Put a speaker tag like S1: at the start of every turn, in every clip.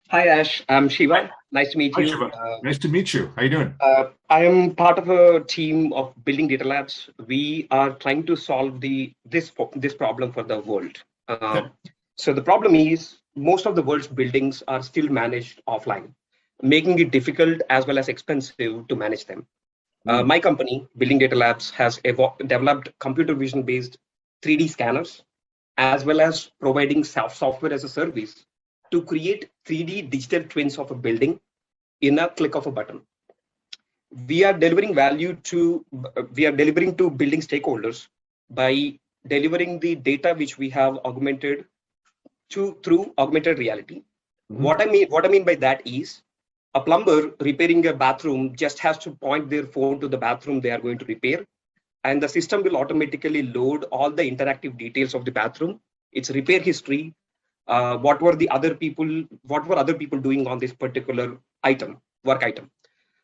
S1: Hi Ash, I'm Shiva. Nice to meet
S2: Hi,
S1: you.
S2: Shiva. Nice to meet you. How you doing?
S1: I am part of a team of building data labs. We are trying to solve this problem for the world.
S2: Okay.
S1: So the problem is most of the world's buildings are still managed offline, making it difficult as well as expensive to manage them.
S2: Mm,
S1: My company, Building Data Labs, has developed computer vision based 3D scanners as well as providing software as a service to create 3D digital twins of a building in a click of a button. We are delivering value to we are delivering to building stakeholders by delivering the data which we have augmented to through augmented reality.
S2: mhm.
S1: What I mean by that is a plumber repairing a bathroom just has to point their phone to the bathroom they are going to repair, and the system will automatically load all the interactive details of the bathroom, its repair history, what were other people doing on this particular work item.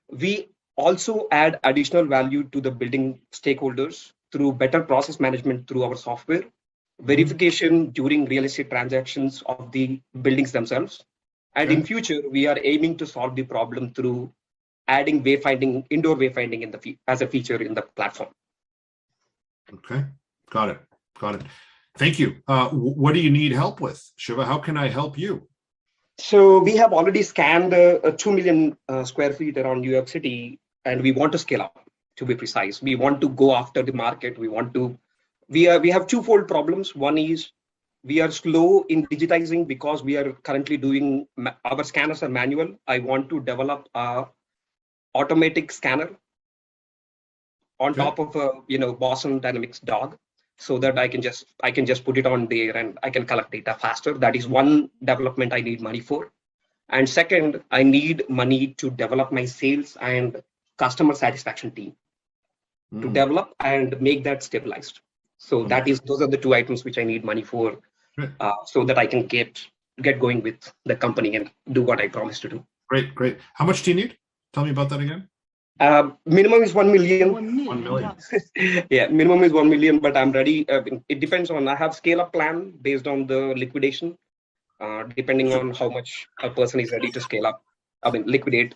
S1: We also add additional value to the building stakeholders through better process management through our software,
S2: Mhm.
S1: verification during real estate transactions of the buildings themselves. And in
S2: Okay.
S1: future, we are aiming to solve the problem through adding wayfinding, indoor wayfinding as a feature in the platform.
S2: Okay. Got it. Got it. Thank you. What do you need help with, Shiva? How can I help you?
S1: So we have already scanned 2 million square feet around New York City, and we want to scale up. To be precise, we want to go after the market. We have twofold problems. One is we are slow in digitizing because we are currently doing our scanners are manual. I want to develop a automatic scanner on
S2: Okay.
S1: top of a Boston Dynamics dog, so that I can just put it on there and I can collect data faster. That is one development I need money for. And second, I need money to develop my sales and customer satisfaction team to
S2: Mm,
S1: develop and make that stabilized. So
S2: understood.
S1: those are the two items which I need money for,
S2: Great.
S1: so that I can get going with the company and do what I promised to do.
S2: Great. Great. How much do you need? Tell me about that again.
S1: Minimum is 1 million.
S2: 1 million.
S1: Yeah, minimum is 1 million, but I'm ready. It depends on I have scale up plan based on the liquidation, depending
S2: Sure.
S1: on how much a person is ready to scale up. I mean, liquidate,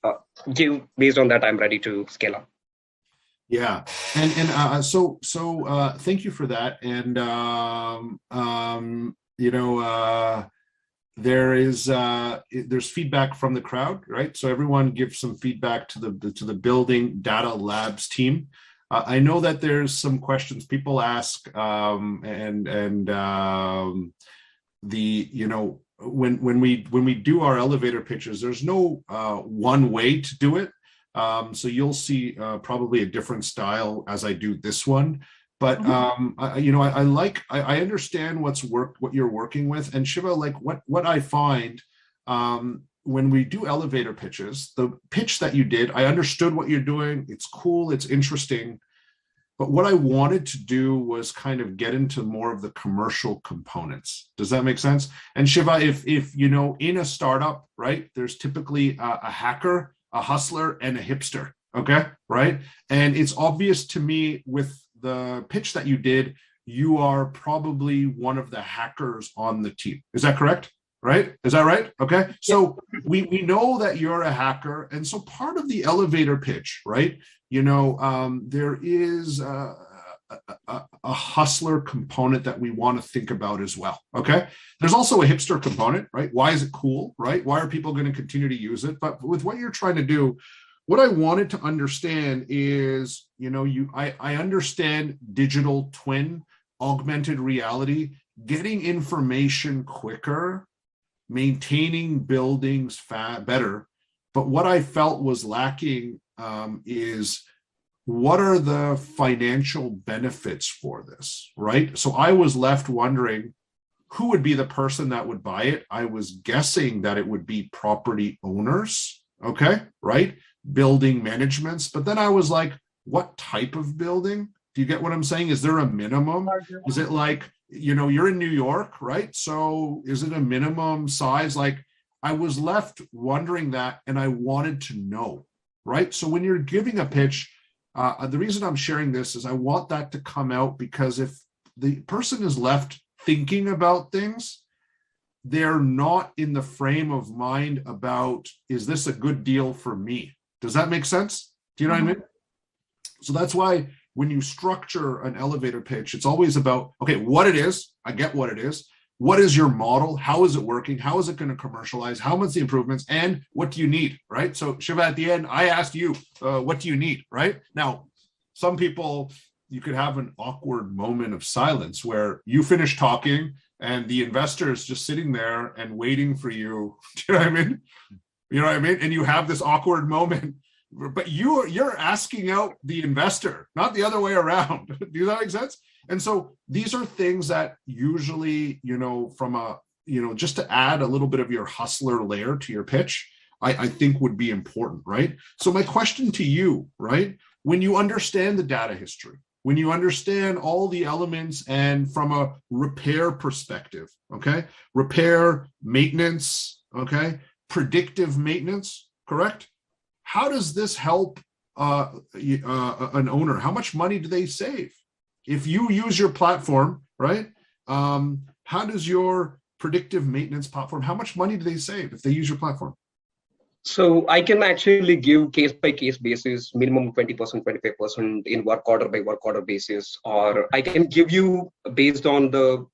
S1: uh, give based on that. I'm ready to scale up.
S2: Yeah. And thank you for that. And there's feedback from the crowd, right? So everyone gives some feedback to the building data labs team. I know that there's some questions people ask, and the when we do our elevator pitches, there's no one way to do it. So you'll see probably a different style as I do this one. But I understand what you're working with. And Shiva, like what I find when we do elevator pitches, the pitch that you did, I understood what you're doing. It's cool, it's interesting. But what I wanted to do was kind of get into more of the commercial components. Does that make sense? And Shiva, if in a startup, right, there's typically a hacker, a hustler, and a hipster. Okay, right? And it's obvious to me with the pitch that you did, you are probably one of the hackers on the team. Is that correct? Right? Is that right? Okay.
S1: Yeah.
S2: So we know that you're a hacker. And so part of the elevator pitch, right? There is a hustler component that we want to think about as well. Okay. There's also a hipster component, right? Why is it cool, right? Why are people going to continue to use it? But with what you're trying to do, what I wanted to understand is, I understand digital twin, augmented reality, getting information quicker, maintaining buildings better. But what I felt was lacking is what are the financial benefits for this, right? So I was left wondering who would be the person that would buy it. I was guessing that it would be property owners, okay, right? Building managements. But then I was like, what type of building? Do you get what I'm saying? Is there a minimum? Is it like, you're in New York, right? So is it a minimum size? Like I was left wondering that, and I wanted to know, right? So when you're giving a pitch, the reason I'm sharing this is I want that to come out, because if the person is left thinking about things, they're not in the frame of mind about, is this a good deal for me? Does that make sense? Do you know what I mean? So that's why when you structure an elevator pitch, it's always about, okay, what it is. I get what it is. What is your model? How is it working? How is it going to commercialize? How much the improvements? And what do you need, right? So Shiva, at the end, I asked you, what do you need, right? Now, some people, you could have an awkward moment of silence where you finish talking and the investor is just sitting there and waiting for you. Do you know what I mean? You know what I mean? And you have this awkward moment, but you're asking out the investor, not the other way around. Do that make sense? And so these are things that usually, from a, just to add a little bit of your hustler layer to your pitch, I think would be important, right? So my question to you, right? When you understand the data history, when you understand all the elements and from a repair perspective, okay? Repair, maintenance, okay? Predictive maintenance, correct? How does this help an owner? How much money do they save? If you use your platform, right? How does your predictive maintenance platform, how much money do they save if they use your platform?
S1: So I can actually give case by case basis, minimum 20%, 25% in work order by work order basis, or I can give you based on the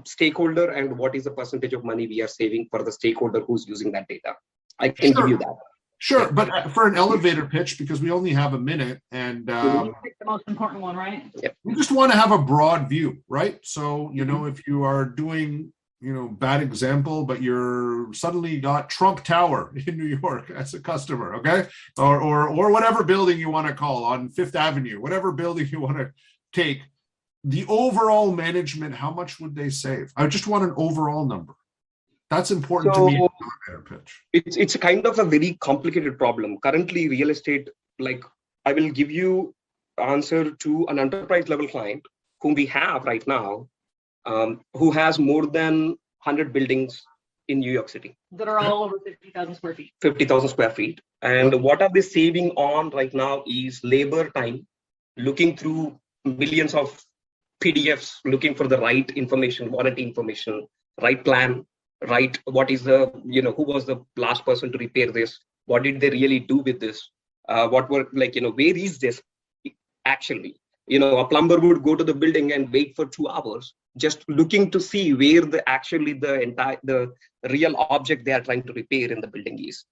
S1: stakeholder and what is the percentage of money we are saving for the stakeholder who's using that data. I can give you that.
S2: Sure, but for an elevator pitch, because we only have a minute, and
S3: pick the most important one, right?
S1: Yep.
S2: We just want to have a broad view, right? So, if you are doing, bad example, but you're suddenly got Trump Tower in New York as a customer, okay? Or whatever building you want to call on Fifth Avenue, whatever building you want to take, the overall management, how much would they save? I just want an overall number. That's important to me in an elevator pitch.
S1: It's kind of a very complicated problem. Currently, real estate, like I will give you answer to an enterprise level client whom we have right now, who has more than 100 buildings in New York City.
S3: That are all over 50,000 square feet.
S1: 50,000 square feet. And what are they saving on right now is labor time, looking through millions of PDFs, looking for the right information, warranty information, right plan, right, what is the, who was the last person to repair this? What did they really do with this? What were, where is this actually? A plumber would go to the building and wait for 2 hours, just looking to see where the real object they are trying to repair in the building is.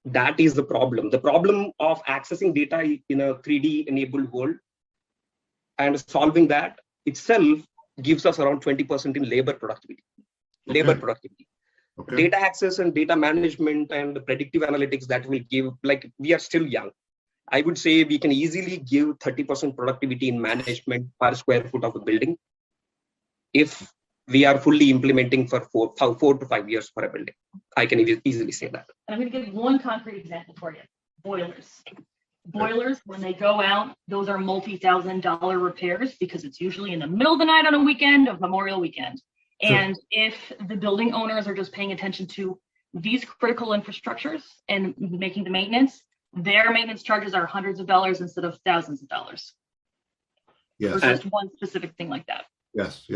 S1: That is the problem. The problem of accessing data in a 3D enabled world and solving that itself gives us around 20% in labor productivity.
S2: Okay.
S1: Data access and data management and predictive analytics that will give, we are still young. I would say we can easily give 30% productivity in management per square foot of a building if we are fully implementing for 4 to 5 years for a building. I can easily say that.
S3: I'm going to give one concrete example for you. Boilers. Boilers, when they go out, those are multi-$1,000 repairs because it's usually in the middle of the night on a weekend of Memorial Weekend. And if the building owners are just paying attention to these critical infrastructures and making the maintenance, their maintenance charges are hundreds of dollars instead of thousands of dollars.
S2: Yes.
S3: For just one specific thing like that.
S2: Yes.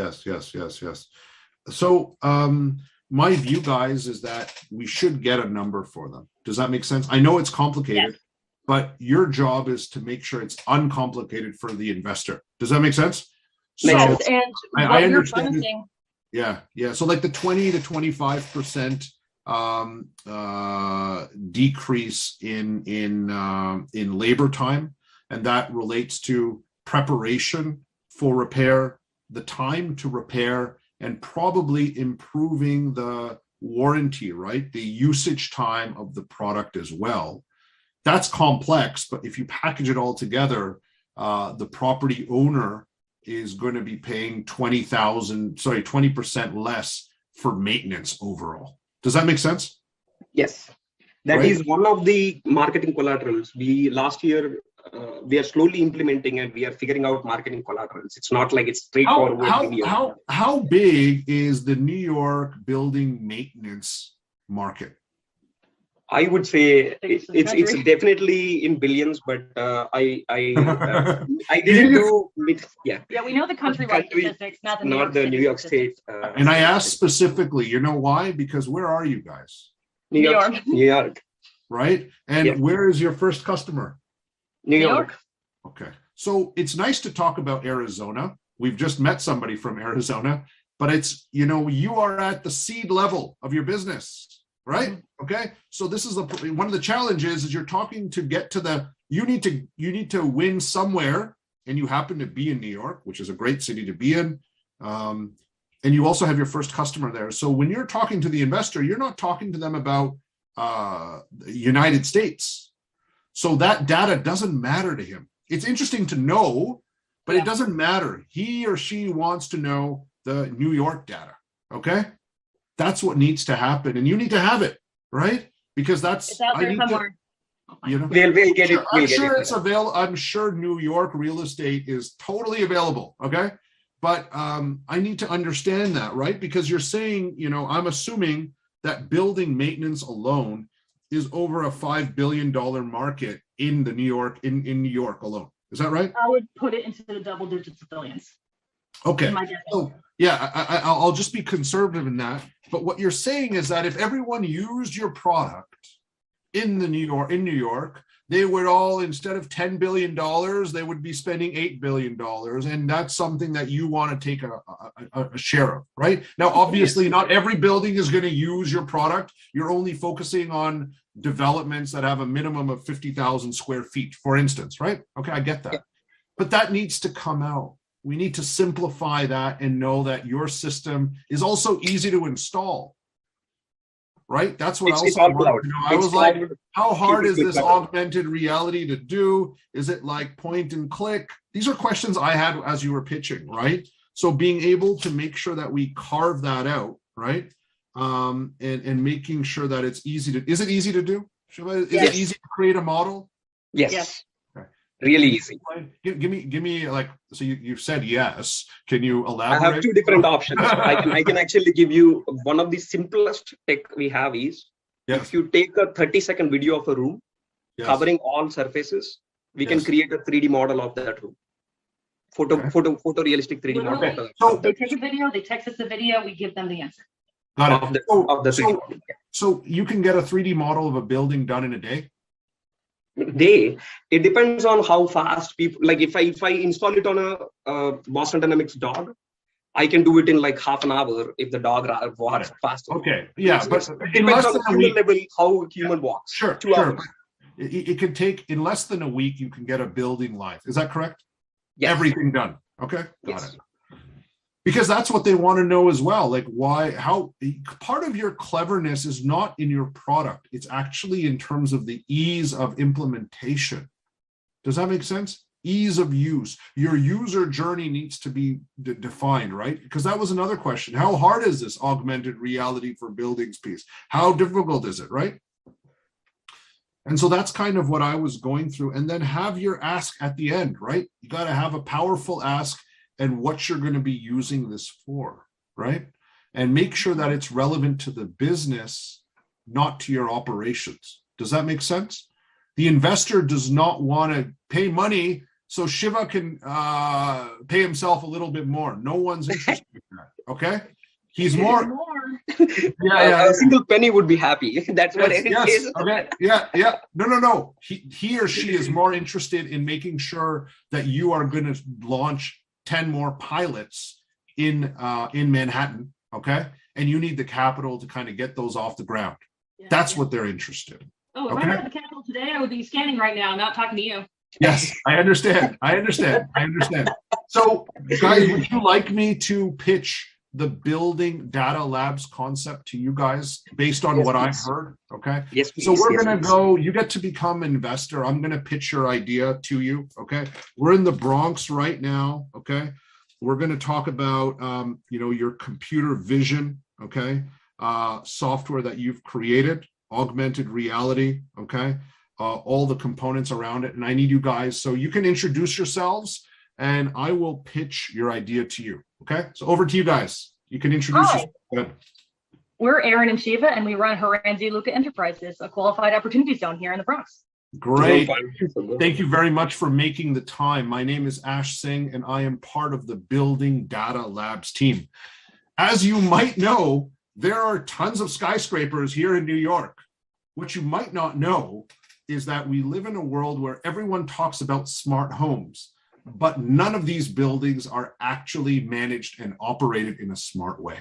S2: So my view, guys, is that we should get a number for them. Does that make sense? I know it's complicated, yes, but your job is to make sure it's uncomplicated for the investor. Does that make sense?
S3: Yes,
S2: so
S3: and
S2: I understand. Yeah. So like the 20 to 25% decrease in labor time, and that relates to preparation for repair, the time to repair, and probably improving the warranty, right? The usage time of the product as well. That's complex, but if you package it all together, the property owner is going to be paying 20% less for maintenance overall. Does that make sense?
S1: Yes. That is one of the marketing collaterals. Last year, we are slowly implementing and we are figuring out marketing collaterals. It's not like it's straightforward.
S2: How big is the New York building maintenance market?
S1: I would say
S3: Biggest in the
S1: it's
S3: country.
S1: definitely in billions, but I didn't do yeah.
S3: Yeah, we know the countrywide
S1: Country,
S3: statistics, not the
S1: not the New
S3: City
S1: York
S3: statistics.
S1: State.
S2: And I asked specifically, you know why? Because where are you guys?
S1: New York, New York,
S2: Right? And
S1: Yeah.
S2: where is your first customer?
S1: New
S3: New
S1: York.
S2: Okay. So it's nice to talk about Arizona. We've just met somebody from Arizona, but it's, you are at the seed level of your business, right? Okay. So this is one of the challenges is you're talking to get to you need to win somewhere, and you happen to be in New York, which is a great city to be in. And you also have your first customer there. So when you're talking to the investor, you're not talking to them about the United States. So that data doesn't matter to him. It's interesting to know, but it doesn't matter. He or she wants to know the New York data. Okay. That's what needs to happen. And you need to have it, right? Because
S3: It's out there somewhere.
S1: We'll get it.
S2: I'm sure it's available. I'm sure New York real estate is totally available. Okay. But I need to understand that, right? Because you're saying, I'm assuming that building maintenance alone is over a $5 billion market in New York alone. Is that right?
S3: I would put it into the double digits of billions.
S2: Okay.
S3: My guess.
S2: So yeah, I'll just be conservative in that. But what you're saying is that if everyone used your product in New York, they would all, instead of $10 billion, they would be spending $8 billion. And that's something that you want to take a share of, right? Now, obviously, not every building is going to use your product. You're only focusing on developments that have a minimum of 50,000 square feet, for instance, right? Okay, I get that.
S1: Yeah.
S2: But that needs to come out. We need to simplify that and know that your system is also easy to install. Right? That's what
S1: It's all cloud.
S2: I was like,
S1: cloud.
S2: how hard is this
S1: cloud.
S2: augmented reality to do? Is it like point and click? These are questions I had as you were pitching, right? So being able to make sure that we carve that out, right? And making sure that it's easy to, is it easy to do? Shiva, is it easy to create a model?
S1: Yes.
S2: Okay.
S1: Really easy.
S2: Give me like, so you've said yes. Can you elaborate?
S1: I have two different options. I can actually give you one of the simplest tech we have is if you take a 30-second video of a room covering all surfaces, we can create a 3D model of that room. Photorealistic 3D model.
S3: Okay. So they take a video, they text us the video, we give them the answer.
S2: Got it.
S1: So
S2: you can get a 3D model of a building done in a day?
S1: It depends on how fast people, like if I install it on a Boston Dynamics dog, I can do it in like half an hour if the dog walks faster.
S2: Okay, yeah, but
S1: in less than a week, level, how human walks.
S2: Sure. It can take, in less than a week, you can get a building live. Is that correct?
S1: Yes.
S2: Everything done. Okay, got it. Because that's what they want to know as well. Like how part of your cleverness is not in your product. It's actually in terms of the ease of implementation. Does that make sense? Ease of use. Your user journey needs to be defined, right? Because that was another question. How hard is this augmented reality for buildings piece? How difficult is it, right? And so that's kind of what I was going through. And then have your ask at the end, right? You got to have a powerful ask and what you're going to be using this for, right? And make sure that it's relevant to the business, not to your operations. Does that make sense? The investor does not want to pay money so Shiva can pay himself a little bit more. No one's interested in that, okay? He's more.
S1: A single penny would be happy. That's what it is.
S2: Okay. Yeah. No. He or she is more interested in making sure that you are going to launch 10 more pilots in Manhattan, okay? And you need the capital to kind of get those off the ground. That's what they're interested in.
S3: Oh, if I had the capital today, I would be scanning right now, not talking to you.
S2: Yes, I understand. So, guys, would you like me to pitch the building data labs concept to you guys based on what I've heard? Okay.
S1: Yes.
S2: So we're going to go, you get to become an investor. I'm going to pitch your idea to you. Okay. We're in the Bronx right now. Okay. We're going to talk about, your computer vision. Okay. Software that you've created, augmented reality. Okay. All the components around it. And I need you guys, so you can introduce yourselves and I will pitch your idea to you. Okay. So over to you guys. You can introduce yourself. Good.
S3: We're Aaron and Shiva, and we run Shiva Lukka Enterprises, a qualified opportunity zone here in the Bronx.
S2: Great. Thank you very much for making the time. My name is Ash Singh, and I am part of the Building Data Labs team. As you might know, there are tons of skyscrapers here in New York. What you might not know is that we live in a world where everyone talks about smart homes, but none of these buildings are actually managed and operated in a smart way.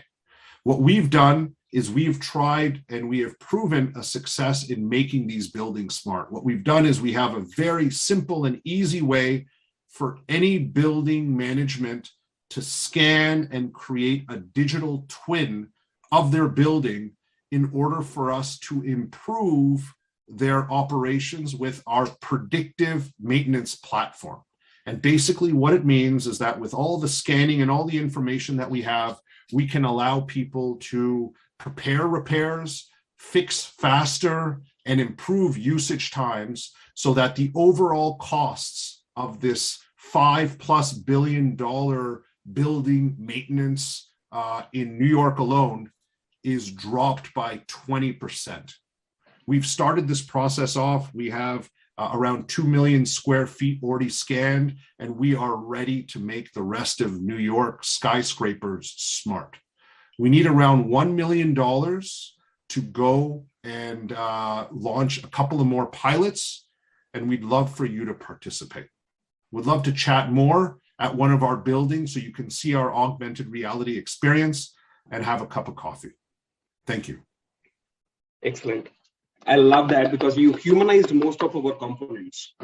S2: What we've done is we've tried and we have proven a success in making these buildings smart. What we've done is we have a very simple and easy way for any building management to scan and create a digital twin of their building in order for us to improve their operations with our predictive maintenance platform. And basically what it means is that with all the scanning and all the information that we have, we can allow people to prepare repairs, fix faster, and improve usage times so that the overall costs of this $5+ billion building maintenance in New York alone is dropped by 20%. We've started this process off. We have around 2 million square feet already scanned, and we are ready to make the rest of New York skyscrapers smart. We need around $1 million to go and launch a couple of more pilots, and we'd love for you to participate. We'd love to chat more at one of our buildings so you can see our augmented reality experience and have a cup of coffee. Thank you.
S1: Excellent. I love that because you humanized most of our components.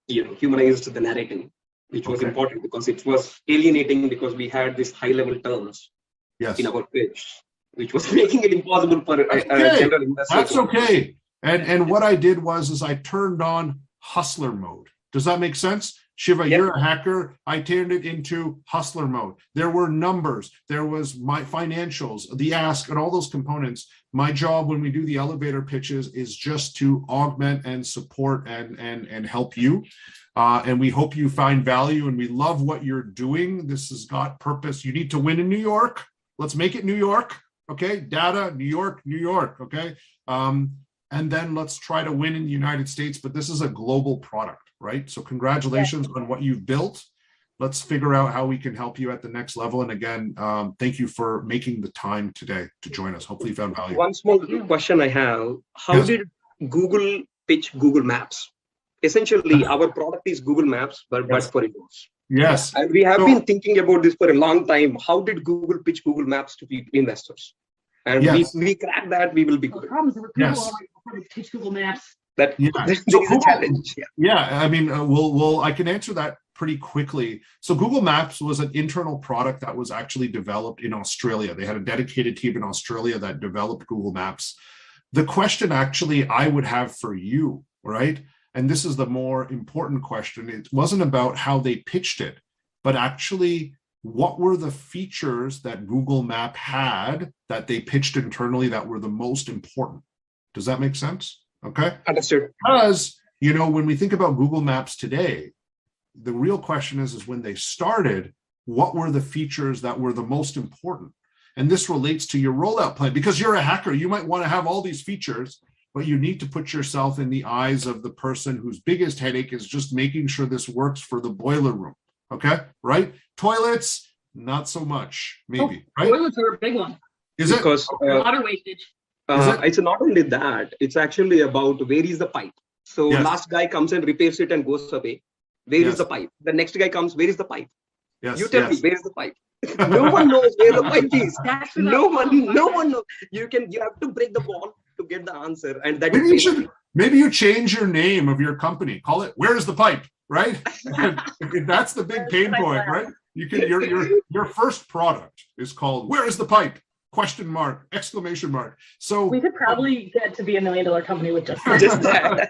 S1: Humanized the narrative, which was important because it was alienating because we had these high-level terms in our pitch, which was making it impossible for a general investor.
S2: That's okay. And what I did was I turned on hustler mode. Does that make sense? Shiva, you're a hacker. I turned it into hustler mode. There were numbers. There was my financials, the ask, and all those components. My job when we do the elevator pitches is just to augment and support and help you. And we hope you find value, and we love what you're doing. This has got purpose. You need to win in New York. Let's make it New York. Okay. Data, New York, New York. Okay. And then let's try to win in the United States. But this is a global product. Right? So congratulations on what you've built. Let's figure out how we can help you at the next level. And again, thank you for making the time today to join us. Hopefully you found value.
S1: One small question I have. How did Google pitch Google Maps? Essentially, our product is Google Maps, but for indoors.
S2: Yes.
S1: And we have been thinking about this for a long time. How did Google pitch Google Maps to investors? And we crack that, we will be good.
S3: The problem is Google already pitch Google Maps.
S1: There is a challenge.
S2: I mean, I can answer that pretty quickly. So Google Maps was an internal product that was actually developed in Australia. They had a dedicated team in Australia that developed Google Maps. The question actually I would have for you, right? And this is the more important question. It wasn't about how they pitched it, but actually what were the features that Google Map had that they pitched internally that were the most important? Does that make sense? Okay.
S1: Understood.
S2: Because, when we think about Google Maps today, the real question is when they started, what were the features that were the most important? And this relates to your rollout plan. Because you're a hacker, you might want to have all these features, but you need to put yourself in the eyes of the person whose biggest headache is just making sure this works for the boiler room. Okay. Right? Toilets, not so much, maybe. Right?
S3: Toilets are a big one.
S2: Is it?
S1: Because
S3: water wastage.
S1: It's not only that, it's actually about where is the pipe. So last guy comes and repairs it and goes away. Where is the pipe? The next guy comes, where is the pipe? You tell me, where is the pipe? No one knows where the pipe is. No one knows. You have to break the wall to get the answer. And that
S2: maybe you change your name of your company. Call it "Where is the pipe?" Right? That's the big pain point, right? You can your first product is called "Where is the pipe?" ? Exclamation mark. So
S3: we could probably get to be $1 million company with just
S1: that.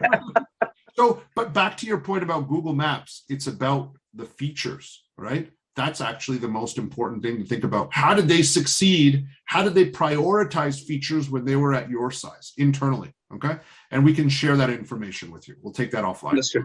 S2: So, but back to your point about Google Maps, it's about the features, right? That's actually the most important thing to think about. How did they succeed? How did they prioritize features when they were at your size internally? Okay. And we can share that information with you. We'll take that offline.
S1: Understood.